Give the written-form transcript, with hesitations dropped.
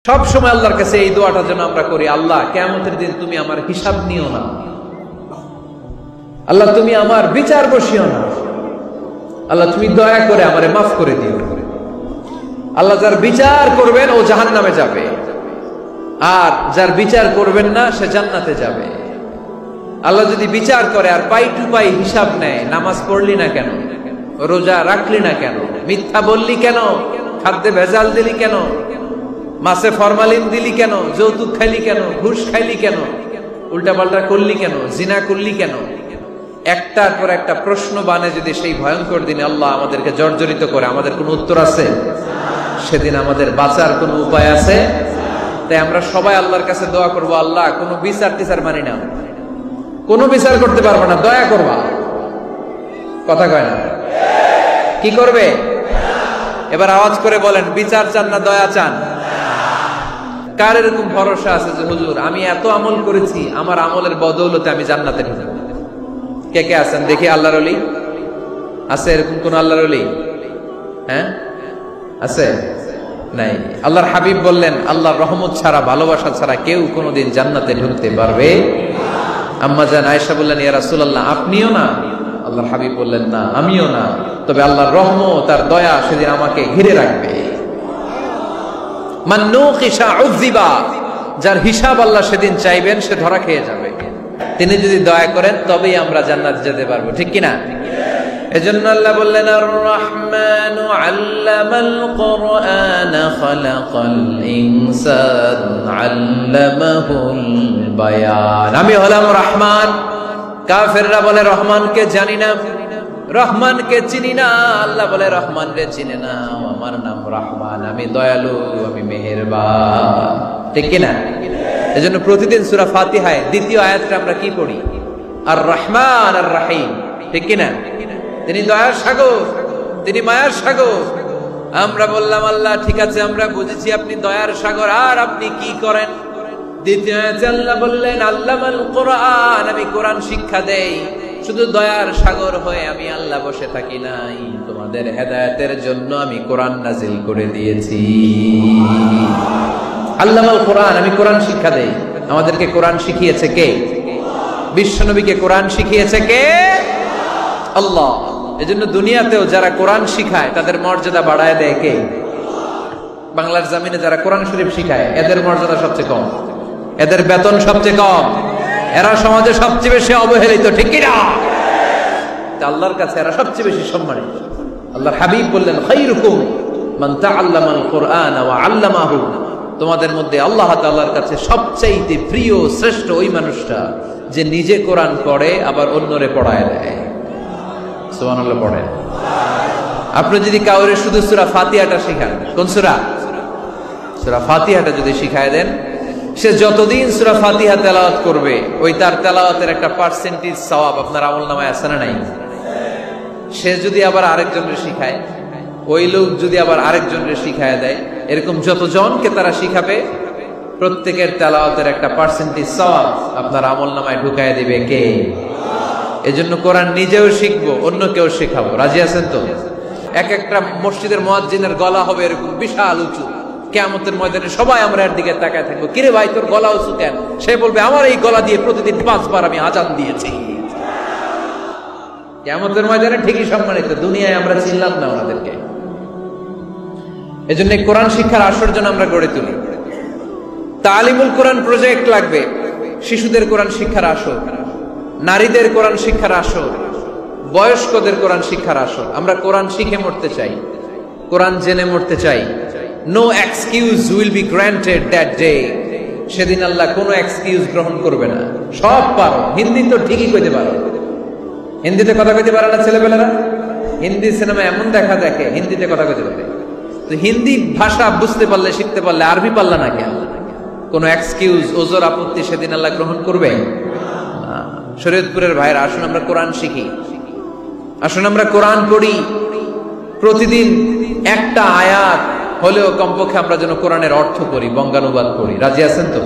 সব সময় আল্লাহর কাছে এই দোয়াটা যেন আমরা করি, আল্লাহ কিয়ামতের দিন তুমি আমার হিসাব নিও না, আল্লাহ তুমি আমার বিচার বসিও না, আল্লাহ তুমি দয়া করে আমারে মাফ করে দিও। আল্লাহ যার বিচার করবেন ও জাহান্নামে যাবে, আর যার বিচার করবেন না সে জান্নাতে যাবে। আল্লাহ যদি বিচার করে আর পাই টু পাই হিসাব নেয়, নামাজ পড়লি না কেন, রোজা রাখলি না কেন, মিথ্যা বললি কেন, খাদ্যে ভেজাল দিলি কেন, মাছে ফরমালিন দিলি কেন, যৌতুক খাইলি কেন, ঘুষ খাইলি কেন, উল্টাপাল্টা করলি কেন, জিনা করলি কেন, একটার পর একটা প্রশ্ন বানে যদি সেই ভয়ঙ্কর দিনে আল্লাহ আমাদেরকে জর্জরিত করে, আমাদের কোনো উত্তর আছে? সেদিন আমাদের বাঁচার কোনো উপায় আছে? তাই আমরা সবাই আল্লাহর কাছে দোয়া করবো, আল্লাহ কোনো বিচার টিচার মানি না, কোনো বিচার করতে পারবো না, দয়া করবা। কথা কয় না? কি করবে? এবার আওয়াজ করে বলেন, বিচার চান না দয়া চান? কার এরকম ভরসা আছে যে হুজুর আমি এত আমল করেছি, আমার আমলের বদৌলতে আমি জান্নাতে ঢুকব? কে কে আছেন দেখি? আল্লাহর ওলি আছে? এরকম কোন আল্লাহর ওলি? হ্যাঁ আছে? নাই। আল্লাহর হাবিব বললেন, আল্লাহর রহমত ছাড়া, ভালোবাসা ছাড়া কেউ কোনোদিন জান্নাতে ঢুকতে পারবে? আম্মা জান আয়েশা বললেন, ইয়া রাসূলুল্লাহ আপনিও না? আল্লাহর হাবিব বললেন, না আমিও না, তবে আল্লাহর রহমত আর দয়া সেদিন আমাকে ঘিরে রাখবে। মান নুকিশা উযিবা, যার হিসাব আল্লাহ সেদিন চাইবেন সে ধরা খেয়ে যাবে। তিনি যদি দয়া করেন তবেই আমরা জান্নাতে যেতে পারবো, ঠিক কি না? এজন্য আল্লাহ বললেন, আর রহমানু আল্লামাল কুরআন খালাকাল ইনসান আল্লামাহুল বায়ান। আমি হলাম রহমান। কাফেররা বলে রহমানকে জানি না, রহমানকে চিনি না। আল্লাহ বলে রহমান রে চিনে না, আমার নাম রহমান, আমি দয়ালু, আমি মেহেরবান, ঠিক কি না? এজন্য প্রতিদিন সূরা ফাতিহায় দ্বিতীয় আয়াতটা আমরা কি পড়ি? আর রহমান আর রহিম, ঠিক কি না? তিনি দয়ার সাগর, তিনি মায়ার সাগর। আমরা বললাম, আল্লাহ ঠিক আছে আমরা বুঝেছি আপনি দয়ার সাগর, আর আপনি কি করেন? দ্বিতীয় আয়াতে আল্লাহ বললেন, আল্লামাল কুরআন, আমি কোরআন শিক্ষা দেই। শুধু দয়ার সাগর হয়ে আমি আল্লাহ বসে থাকি নাই, তোমাদের হেদায়েতের জন্য আমি কোরআন নাজিল করে দিয়েছি। আল্লামাল কুরআন, আমি কোরআন শিক্ষা দেই। আমাদেরকে কোরআন শিখিয়েছে কে? বিশ্বনবীকে কোরআন শিখিয়েছে কে? আল্লাহ। এজন্য দুনিয়াতেও যারা কোরআন শিখায় তাদের মর্যাদা বাড়ায় দেয় কে? বাংলার জমিনে যারা কোরআন শরীফ শিখায় এদের মর্যাদা সবচেয়ে কম, এদের বেতন সবচেয়ে কম, এরা সমাজে সবচেয়ে বেশি অবহেলিত, ঠিক কি না? আল্লাহর কাছে এরা সবচেয়ে বেশি সম্মানিত। আল্লাহর হাবিব বললেন, খায়রুকুম মান তাআল্লামাল কুরআন ওয়া আল্লামাহু, তোমাদের মধ্যে আল্লাহ তাআলার কাছে সবচেয়ে প্রিয় শ্রেষ্ঠ ওই মানুষটা যে নিজে কোরআন পড়ে আবার অন্যরে পড়ায় দেয়। সুবহানাল্লাহ পড়ে। আপনি যদি কাউরে শুধু সূরা ফাতিহাটা শিখান, কোন সূরা? সূরা ফাতিহাটা যদি শিখায় দেন, সে যতদিন সূরা ফাতিহা তেলাওয়াত করবে ওই তার তেলাওয়াতের একটা পার্সেন্টেজ সওয়াব আপনার আমলনামায় আছে না নাই? সে যদি আবার আরেকজনকে শিখায়, ওই লোক যদি আবার আরেকজনকে শিখায় দেয়, এরকম যতজনকে তারা শিখাবে প্রত্যেকের তেলাওয়াতের একটা পার্সেন্টেজ সওয়াব আপনার আমলনামায় ঢুকায় দিবে কে? এজন্য কোরআন নিজেও শিখবো, অন্যকেও শেখাবো। রাজি আছেন তো? এক একটা মসজিদের মুয়াজ্জিনের গলা হবে এরকম বিশাল উঁচু, কিয়ামতের ময়দানে সবাই আমরা এর দিকে তাকায় থাকবো, কিরে ভাই তোর গলা উঁচু কেন? সে বলবে, আমার এই গলা দিয়ে প্রতিদিন 5 বার আমি আজান দিয়েছি। কিয়ামতের ময়দানে ঠিকই সম্মানিত, দুনিয়ায় আমরা চিনলাম না ওনাদেরকে। এজন্য কোরআন শিক্ষার আসর যেন আমরা গড়ে তুলি। তালিমুল কোরআন প্রজেক্ট লাগবে, শিশুদের কোরআন শিক্ষার আসর, নারীদের কোরআন শিক্ষার আসর, বয়স্কদের কোরআন শিক্ষার আসর। আমরা কোরআন শিখে মরতে চাই, কোরআন জেনে মরতে চাই। No excuse will be granted that day. সেদিন আল্লাহ কোনো এক্সকিউজ গ্রহণ করবে না। সব পারো, হিন্দি তো ঠিকই কইতে পারো, হিন্দিতে কথা কইতে পারে না ছেলেবেলারা? হিন্দি সিনেমা এমন দেখা দেখে হিন্দিতে কথা কইতে পারে, তো হিন্দি ভাষা বুঝতে পারলে, শিখতে পারলে আরবি পারলা না কেন? কোনো এক্সকিউজ, ওজর, আপত্তি সেদিন আল্লাহ গ্রহণ করবে? শরীয়তপুরের ভাইরা, আসুন আমরা কোরআন শিখি, আসুন আমরা কোরআন পড়ি। প্রতিদিন একটা আয়াত হলেও কমপক্ষে আমরা যেন কোরআনের অর্থ করি, বঙ্গানুবাদ করি। রাজি আছেন তো?